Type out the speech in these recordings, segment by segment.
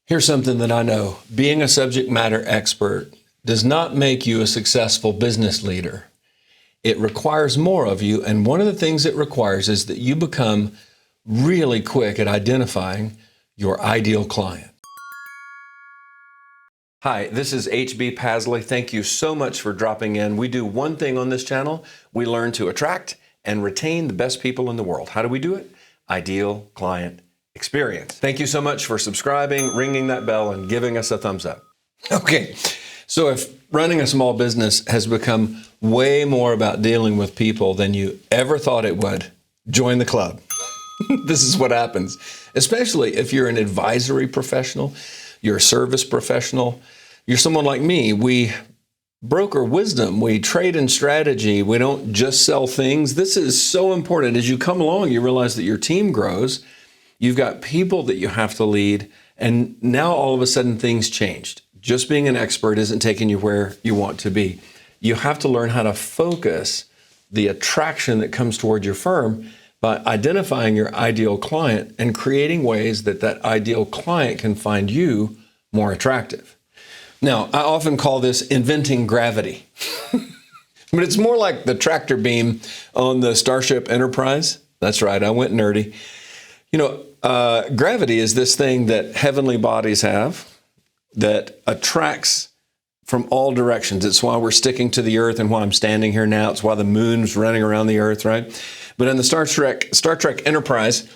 Here's something that I know. Being a subject matter expert does not make you a successful business leader. It requires more of you, and one of the things it requires is that you become really quick at identifying your ideal client. Hi, this is hbpasley. Thank you so much for dropping in. We do one thing on this channel. We learn to attract and retain the best people in the world. How do we do it? Ideal client experience. Thank you so much for subscribing, ringing that bell, and giving us a thumbs up. Okay, so if running a small business has become way more about dealing with people than you ever thought it would, join the club. This is what happens, especially if you're an advisory professional, you're a service professional, you're someone like me. We broker wisdom, we trade in strategy, we don't just sell things. This is so important. As you come along, you realize that your team grows, you've got people that you have to lead, and now all of a sudden things changed. Just being an expert isn't taking you where you want to be. You have to learn how to focus the attraction that comes toward your firm by identifying your ideal client and creating ways that that ideal client can find you more attractive. Now, I often call this inventing gravity, but it's more like the tractor beam on the Starship Enterprise. That's right, I went nerdy. You know, gravity is this thing that heavenly bodies have that attracts from all directions. It's why we're sticking to the earth and why I'm standing here now. It's why the moon's running around the earth, right? But in the Star Trek Enterprise,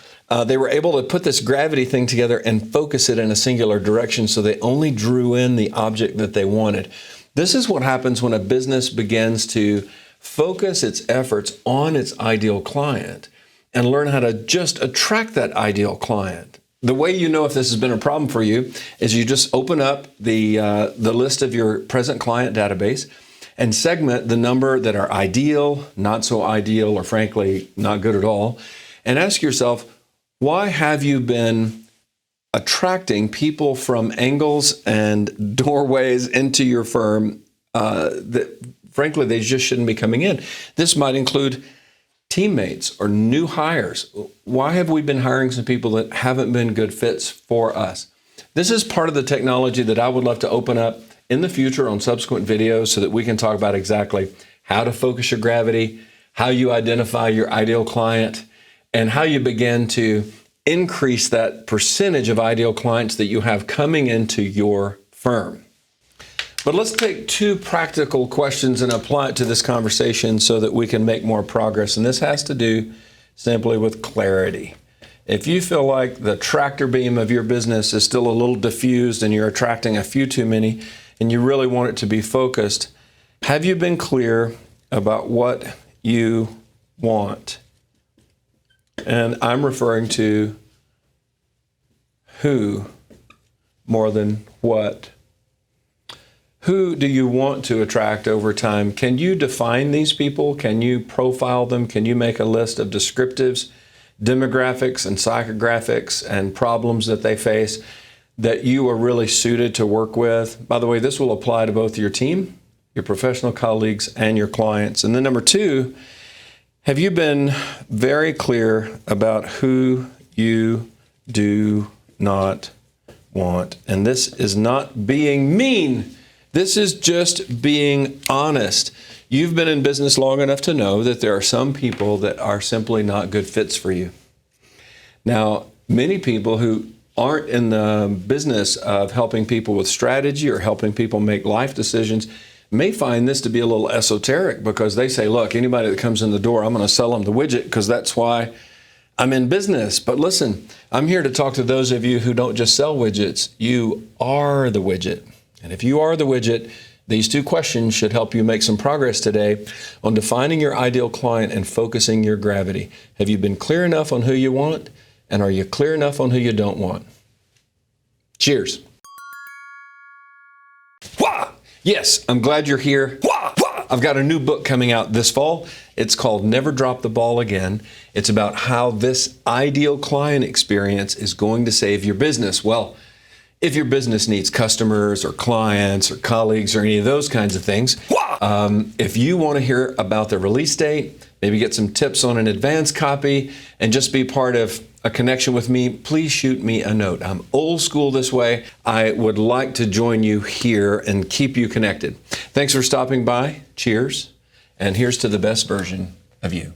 they were able to put this gravity thing together and focus it in a singular direction, so they only drew in the object that they wanted. This is what happens when a business begins to focus its efforts on its ideal client and learn how to just attract that ideal client. The way you know if this has been a problem for you is you just open up the list of your present client database and segment the number that are ideal, not so ideal, or frankly, not good at all, and ask yourself, why have you been attracting people from angles and doorways into your firm that frankly, they just shouldn't be coming in? This might include teammates or new hires. Why have we been hiring some people that haven't been good fits for us? This is part of the technology that I would love to open up in the future on subsequent videos so that we can talk about exactly how to focus your gravity, how you identify your ideal client, and how you begin to increase that percentage of ideal clients that you have coming into your firm. But let's take two practical questions and apply it to this conversation so that we can make more progress. And this has to do simply with clarity. If you feel like the tractor beam of your business is still a little diffused and you're attracting a few too many and you really want it to be focused, have you been clear about what you want? And I'm referring to who more than what. Who do you want to attract over time? Can you define these people? Can you profile them? Can you make a list of descriptives, demographics, and psychographics and problems that they face that you are really suited to work with? By the way, this will apply to both your team, your professional colleagues, and your clients. And then number two, have you been very clear about who you do not want? And this is not being mean. This is just being honest. You've been in business long enough to know that there are some people that are simply not good fits for you. Now, many people who aren't in the business of helping people with strategy or helping people make life decisions may find this to be a little esoteric because they say, look, anybody that comes in the door, I'm going to sell them the widget because that's why I'm in business. But listen, I'm here to talk to those of you who don't just sell widgets. You are the widget. And if you are the widget, these two questions should help you make some progress today on defining your ideal client and focusing your gravity. Have you been clear enough on who you want? And are you clear enough on who you don't want? Cheers. Wah! Yes, I'm glad you're here. Wah! Wah! I've got a new book coming out this fall. It's called Never Drop the Ball Again. It's about how this ideal client experience is going to save your business. Well, if your business needs customers or clients or colleagues or any of those kinds of things, if you want to hear about the release date, maybe get some tips on an advance copy, and just be part of a connection with me, please shoot me a note. I'm old school this way. I would like to join you here and keep you connected. Thanks for stopping by. Cheers. And here's to the best version of you.